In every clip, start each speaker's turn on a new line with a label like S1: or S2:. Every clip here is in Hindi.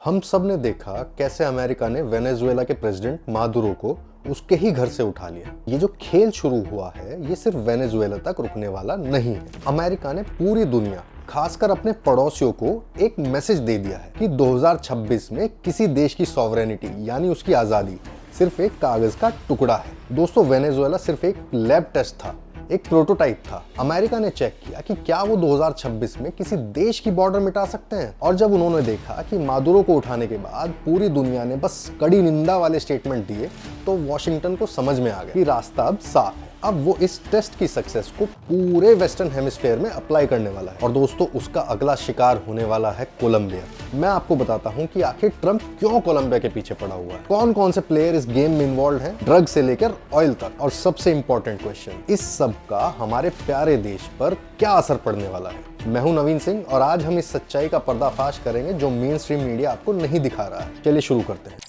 S1: हम सब ने देखा कैसे अमेरिका ने वेनेजुएला के प्रेसिडेंट मादुरो को उसके ही घर से उठा लिया। ये जो खेल शुरू हुआ है ये सिर्फ वेनेजुएला तक रुकने वाला नहीं है। अमेरिका ने पूरी दुनिया खासकर अपने पड़ोसियों को एक मैसेज दे दिया है कि 2026 में किसी देश की सॉवरेनिटी यानी उसकी आजादी सिर्फ एक कागज का टुकड़ा है। दोस्तों, वेनेजुएला सिर्फ एक लैब टेस्ट था, एक प्रोटोटाइप था। अमेरिका ने चेक किया कि क्या वो 2026 में किसी देश की बॉर्डर मिटा सकते हैं। और जब उन्होंने देखा कि मादुरो को उठाने के बाद पूरी दुनिया ने बस कड़ी निंदा वाले स्टेटमेंट दिए, तो वॉशिंगटन को समझ में आ गया कि रास्ता अब साफ है। अब वो इस टेस्ट की सक्सेस को पूरे वेस्टर्न हेमिस्फीयर में अप्लाई करने वाला है। और दोस्तों, उसका अगला शिकार होने वाला है कोलंबिया। मैं आपको बताता हूँ कि आखिर ट्रंप क्यों कोलंबिया के पीछे पड़ा हुआ है, कौन कौन से प्लेयर इस गेम में इन्वॉल्व हैं, ड्रग से लेकर ऑयल तक। और सबसे इंपॉर्टेंट क्वेश्चन, इस सब का हमारे प्यारे देश पर क्या असर पड़ने वाला है। मैं हूं नवीन सिंह और आज हम इस सच्चाई का पर्दाफाश करेंगे जो मेन स्ट्रीम मीडिया आपको नहीं दिखा रहा है। चलिए शुरू करते हैं।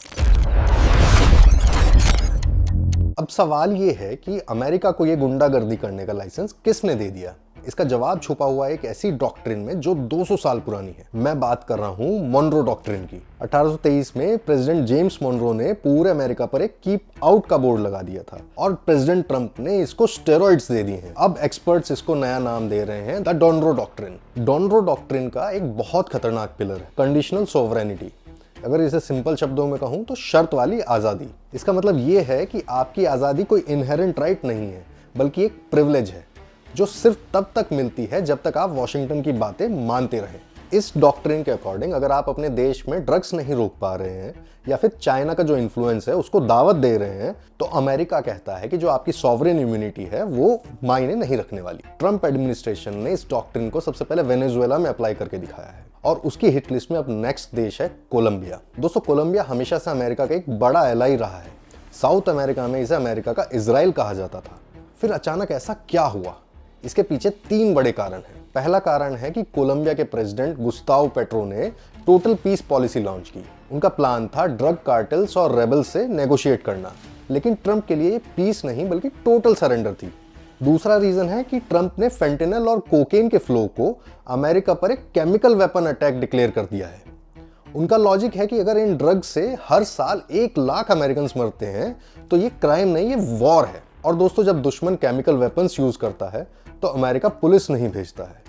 S1: अब सवाल ये है कि अमेरिका को ये गुंडागर्दी करने का लाइसेंस किसने दे दिया। इसका जवाब छुपा हुआ है एक ऐसी डॉक्ट्रिन में जो 200 साल पुरानी है। मैं बात कर रहा हूं मोनरो डॉक्ट्रिन की। 1823 में प्रेसिडेंट जेम्स मोनरो ने पूरे अमेरिका पर एक कीप आउट का बोर्ड लगा दिया था और प्रेसिडेंट ट्रंप ने इसको स्टेरॉइड्स दे दिए हैं। अब एक्सपर्ट्स इसको नया नाम दे रहे हैं द डोनरो डॉक्ट्रिन। डोनरो डॉक्ट्रिन का एक बहुत खतरनाक पिलर है कंडीशनल सोवरेनिटी। अगर इसे सिंपल शब्दों में कहूं तो शर्त वाली आजादी। इसका मतलब ये है कि आपकी आजादी कोई इनहेरेंट राइट नहीं है, बल्कि एक प्रिविलेज है जो सिर्फ तब तक मिलती है जब तक आप वॉशिंगटन की बातें मानते रहें। इस डॉक्ट्रिन के अकॉर्डिंग अगर आप अपने देश में ड्रग्स नहीं रोक पा रहे हैं या फिर चाइना का जो इन्फ्लुएंस है उसको दावत दे रहे हैं, तो अमेरिका कहता है कि जो आपकी सॉवरेन इम्यूनिटी है वो मायने नहीं रखने वाली। ट्रंप एडमिनिस्ट्रेशन ने इस डॉक्ट्रिन को सबसे पहले वेनेजुएला में अप्लाई करके दिखाया है और उसकी हिट लिस्ट में अब नेक्स्ट देश है कोलंबिया। दोस्तों, कोलंबिया हमेशा से अमेरिका का एक बड़ा एलाई रहा है। साउथ अमेरिका में इसे अमेरिका का इजराइल कहा जाता था। फिर अचानक ऐसा क्या हुआ? इसके पीछे 3 बड़े कारण हैं। पहला कारण है कि कोलंबिया के प्रेसिडेंट गुस्ताव पेट्रो ने टोटल पीस पॉलिसी लॉन्च की। उनका प्लान था ड्रग कार्टेल्स और रेबल्स से नेगोशिएट करना, लेकिन ट्रंप के लिए पीस नहीं बल्कि टोटल सरेंडर थी। दूसरा रीजन है कि ट्रंप ने फेंटेनल और कोकेन के फ्लो को अमेरिका पर एक केमिकल वेपन अटैक डिक्लेयर कर दिया है। उनका लॉजिक है कि अगर इन ड्रग से हर साल 1 लाख अमेरिकन मरते हैं तो ये क्राइम नहीं, ये वॉर है। और दोस्तों, जब दुश्मन केमिकल वेपन्स यूज करता है तो अमेरिका पुलिस नहीं भेजता है,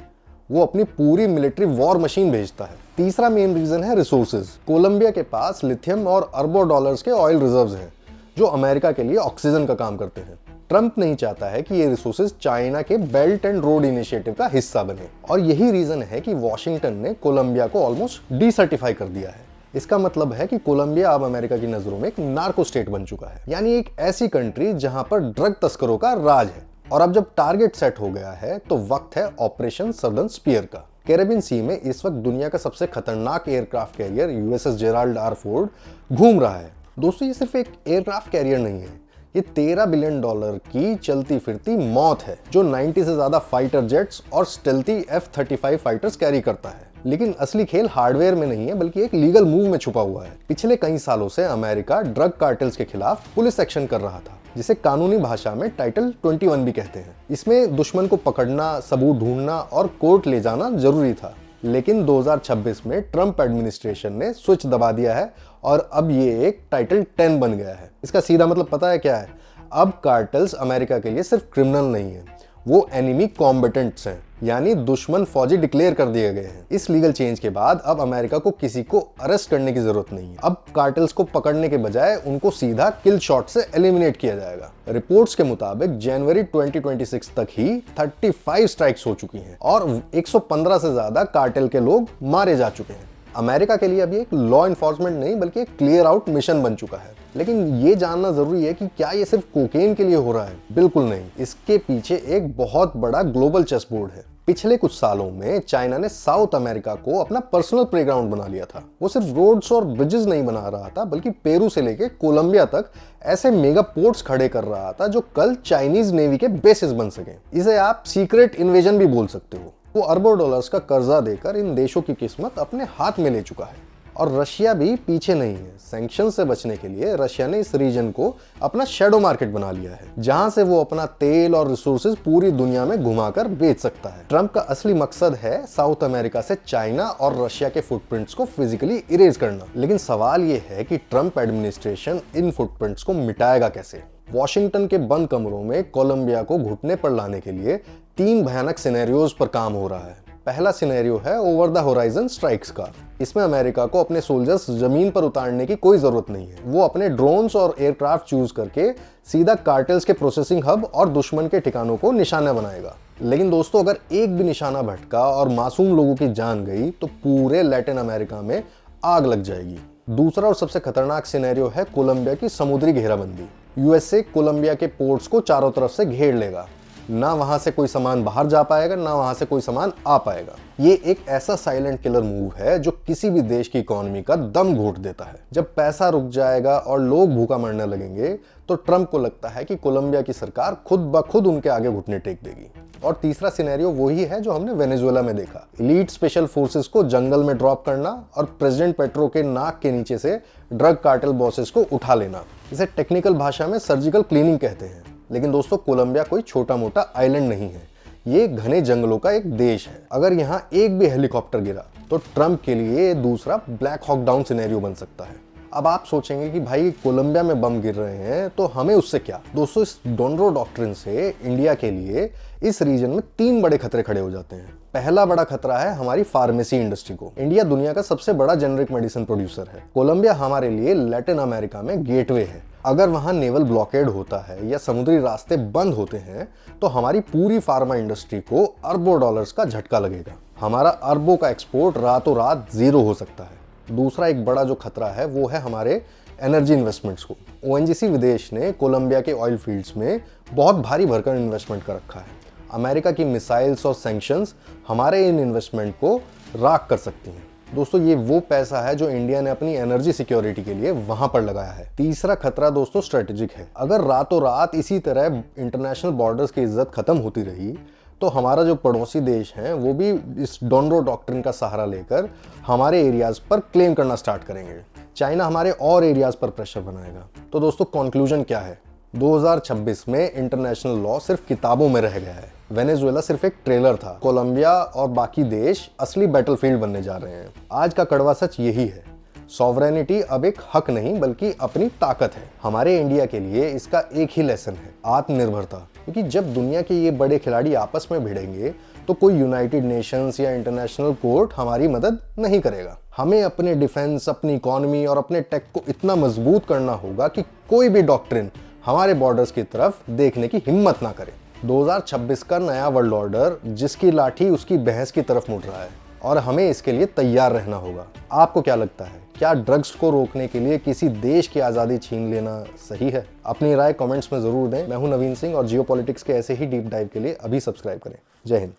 S1: वो अपनी पूरी मिलिट्री वॉर मशीन भेजता है। तीसरा मेन रीजन है रिसोर्सेज। कोलंबिया के पास लिथियम और अरबों डॉलर्स के ऑयल रिजर्व्स हैं जो अमेरिका के लिए ऑक्सीजन का काम करते हैं। ट्रंप नहीं चाहता है कि ये रिसोर्सेज चाइना के बेल्ट एंड रोड इनिशिएटिव का हिस्सा बने और यही रीजन है कि वॉशिंगटन ने कोलंबिया को ऑलमोस्ट डीसर्टिफाई कर दिया है। इसका मतलब है कि कोलंबिया अब अमेरिका की नजरों में एक नार्को स्टेट बन चुका है, यानी एक ऐसी कंट्री जहां पर ड्रग तस्करों का राज है। और अब जब टारगेट सेट हो गया है तो वक्त है ऑपरेशन सदर्न स्पीयर का। कैरेबियन सी में इस वक्त दुनिया का सबसे खतरनाक aircraft carrier USS Gerald R Ford घूम रहा है। दोस्तों, ये सिर्फ एक एयरक्राफ्ट कैरियर नहीं है, ये $13 बिलियन की चलती फिरती मौत है जो 90 से ज्यादा फाइटर जेट्स और स्टेल्थी F-35 फाइटर्स कैरी करता है। लेकिन असली खेल हार्डवेयर में नहीं है बल्कि एक लीगल मूव में छुपा हुआ है। पिछले कई सालों से अमेरिका ड्रग कार्टेल्स के खिलाफ पुलिस एक्शन कर रहा था, जिसे कानूनी भाषा में टाइटल 21 भी कहते हैं। इसमें दुश्मन को पकड़ना, सबूत ढूंढना और कोर्ट ले जाना जरूरी था। लेकिन 2026 में ट्रंप एडमिनिस्ट्रेशन ने स्विच दबा दिया है और अब ये एक टाइटल 10 बन गया है। इसका सीधा मतलब पता है क्या है? अब कार्टेल्स अमेरिका के लिए सिर्फ क्रिमिनल नहीं है, वो एनिमी कॉम्बेटेंट्स हैं, यानी दुश्मन फौजी डिक्लेयर कर दिए गए हैं। इस लीगल चेंज के बाद अब अमेरिका को किसी को अरेस्ट करने की जरूरत नहीं है। अब कार्टेल्स को पकड़ने के बजाय उनको सीधा किल शॉट से एलिमिनेट किया जाएगा। रिपोर्ट्स के मुताबिक जनवरी 2026 तक ही 35 स्ट्राइक्स हो चुकी हैं और 115 से ज्यादा कार्टेल के लोग मारे जा चुके हैं। अमेरिका के लिए अभी एक लॉ इन्फोर्समेंट नहीं बल्कि एक क्लियर आउट मिशन बन चुका है। लेकिन ये जानना जरूरी है कि क्या ये सिर्फ कोकेन के लिए हो रहा है? बिल्कुल नहीं, इसके पीछे एक बहुत बड़ा ग्लोबल चेस बोर्ड है। पिछले कुछ सालों में चाइना ने साउथ अमेरिका को अपना पर्सनल प्लेग्राउंड बना लिया था। वो सिर्फ रोड्स और ब्रिजेस नहीं बना रहा था बल्कि पेरू से लेके कोलंबिया तक ऐसे मेगा पोर्ट्स खड़े कर रहा था जो कल चाइनीज नेवी के बेसिस बन सके। इसे आप सीक्रेट इन्वेजन भी बोल सकते हो। वो अरबों डॉलर्स का कर्जा देकर इन देशों की किस्मत अपने हाथ में ले चुका है और रशिया भी पीछे नहीं है। सैंक्शन से बचने के लिए रशिया ने इस रीजन को अपना शैडो मार्केट बना लिया है, जहां से वो अपना तेल और रिसोर्सेज पूरी दुनिया में घुमाकर बेच सकता है। ट्रंप का असली मकसद है साउथ अमेरिका से चाइना और रशिया के फुटप्रिंट्स को फिजिकली इरेज करना। लेकिन सवाल ये है कि ट्रंप एडमिनिस्ट्रेशन इन फुटप्रिंट्स को मिटाएगा कैसे। वॉशिंगटन के बंद कमरों में कोलंबिया को घुटने पर लाने के लिए 3 भयानक सिनेरियोज पर काम हो रहा है। पहला सिनेरियो है ओवर द होराइजन स्ट्राइक्स का। इसमें अमेरिका को अपने सोल्जर्स जमीन पर उतारने की कोई जरूरत नहीं है। वो अपने ड्रोन्स और एयरक्राफ्ट चूज करके सीधा कार्टेल्स के प्रोसेसिंग हब और दुश्मन के ठिकानों को निशाना बनाएगा। लेकिन दोस्तों, अगर एक भी निशाना भटका और मासूम लोगों की जान गई तो पूरे लैटिन अमेरिका में आग लग जाएगी। दूसरा और सबसे खतरनाक सिनेरियो है कोलंबिया की समुद्री घेराबंदी। यूएसए कोलंबिया के पोर्ट्स को चारों तरफ से घेर लेगा। ना वहां से कोई सामान बाहर जा पाएगा, ना वहां से कोई सामान आ पाएगा। ये एक ऐसा साइलेंट किलर मूव है जो किसी भी देश की इकोनॉमी का दम घोट देता है। जब पैसा रुक जाएगा और लोग भूखा मरने लगेंगे तो ट्रंप को लगता है कि कोलंबिया की सरकार खुद ब खुद उनके आगे घुटने टेक देगी। और तीसरा सिनेरियो वही है जो हमने वेनेजुएला में देखा। एलीट स्पेशल फोर्सेस को जंगल में ड्रॉप करना और प्रेसिडेंट पेट्रो के नाक के नीचे से ड्रग कार्टेल बॉसेस को उठा लेना। इसे टेक्निकल भाषा में सर्जिकल क्लीनिंग कहते हैं। लेकिन दोस्तों, कोलंबिया कोई छोटा मोटा आइलैंड नहीं है। ये घने जंगलों का एक देश है। अगर यहाँ एक भी हेलीकॉप्टर गिरा तो ट्रंप के लिए दूसरा ब्लैक हॉक डाउन सिनेरियो बन सकता है। अब आप सोचेंगे कि भाई कोलंबिया में बम गिर रहे हैं तो हमें उससे क्या। दोस्तों, इस डोनरो डॉक्ट्रिन से इंडिया के लिए इस रीजन में 3 बड़े खतरे खड़े हो जाते हैं। पहला बड़ा खतरा है हमारी फार्मेसी इंडस्ट्री को। इंडिया दुनिया का सबसे बड़ा जेनरिक मेडिसिन प्रोड्यूसर है। कोलंबिया हमारे लिए लैटिन अमेरिका में गेटवे है। अगर वहां नेवल ब्लॉकेड होता है या समुद्री रास्ते बंद होते हैं तो हमारी पूरी फार्मा इंडस्ट्री को अरबों डॉलर्स का झटका लगेगा। हमारा अरबों का एक्सपोर्ट रातों रात 0 हो सकता है। दूसरा एक बड़ा जो खतरा है वो है हमारे एनर्जी इन्वेस्टमेंट्स को। ओएनजीसी विदेश ने कोलंबिया के ऑयल फील्ड्स में बहुत भारी भरकम इन्वेस्टमेंट कर रखा है। अमेरिका की मिसाइल्स और सैंक्शंस हमारे इन इन्वेस्टमेंट को राख कर सकती हैं। दोस्तों, ये वो पैसा है जो इंडिया ने अपनी एनर्जी सिक्योरिटी के लिए वहां पर लगाया है। तीसरा खतरा दोस्तों स्ट्रेटेजिक है। अगर रातों रात इसी तरह इंटरनेशनल बॉर्डर्स की इज्जत खत्म होती रही तो हमारा जो पड़ोसी देश हैं वो भी इस डोनरो डॉक्ट्रिन का सहारा लेकर हमारे एरियाज पर क्लेम करना स्टार्ट करेंगे। चाइना हमारे और एरियाज पर प्रेशर बनाएगा। तो दोस्तों, कंक्लूजन क्या है? 2026 में इंटरनेशनल लॉ सिर्फ किताबों में रह गया है। वेनेजुएला सिर्फ एक ट्रेलर था। कोलंबिया और बाकी देश असली बैटलफील्ड बनने जा रहे हैं। आज का कड़वा सच यही है, सॉवरेनिटी अब एक हक नहीं बल्कि अपनी ताकत है। हमारे इंडिया के लिए इसका एक ही लेसन है, आत्मनिर्भरता। क्योंकि जब दुनिया के ये बड़े खिलाड़ी आपस में भिड़ेंगे तो कोई यूनाइटेड नेशंस या इंटरनेशनल कोर्ट हमारी मदद नहीं करेगा। हमें अपने डिफेंस, अपनी इकोनॉमी और अपने टेक को इतना मजबूत करना होगा कि कोई भी डॉक्ट्रिन हमारे बॉर्डर्स की तरफ देखने की हिम्मत ना करे। 2026 का नया वर्ल्ड ऑर्डर जिसकी लाठी उसकी भैंस की तरफ मुड़ रहा है और हमें इसके लिए तैयार रहना होगा। आपको क्या लगता है, क्या ड्रग्स को रोकने के लिए किसी देश की आज़ादी छीन लेना सही है? अपनी राय कमेंट्स में ज़रूर दें। मैं हूं नवीन सिंह और जियोपॉलिटिक्स के ऐसे ही डीप डाइव के लिए अभी सब्सक्राइब करें। जय हिंद।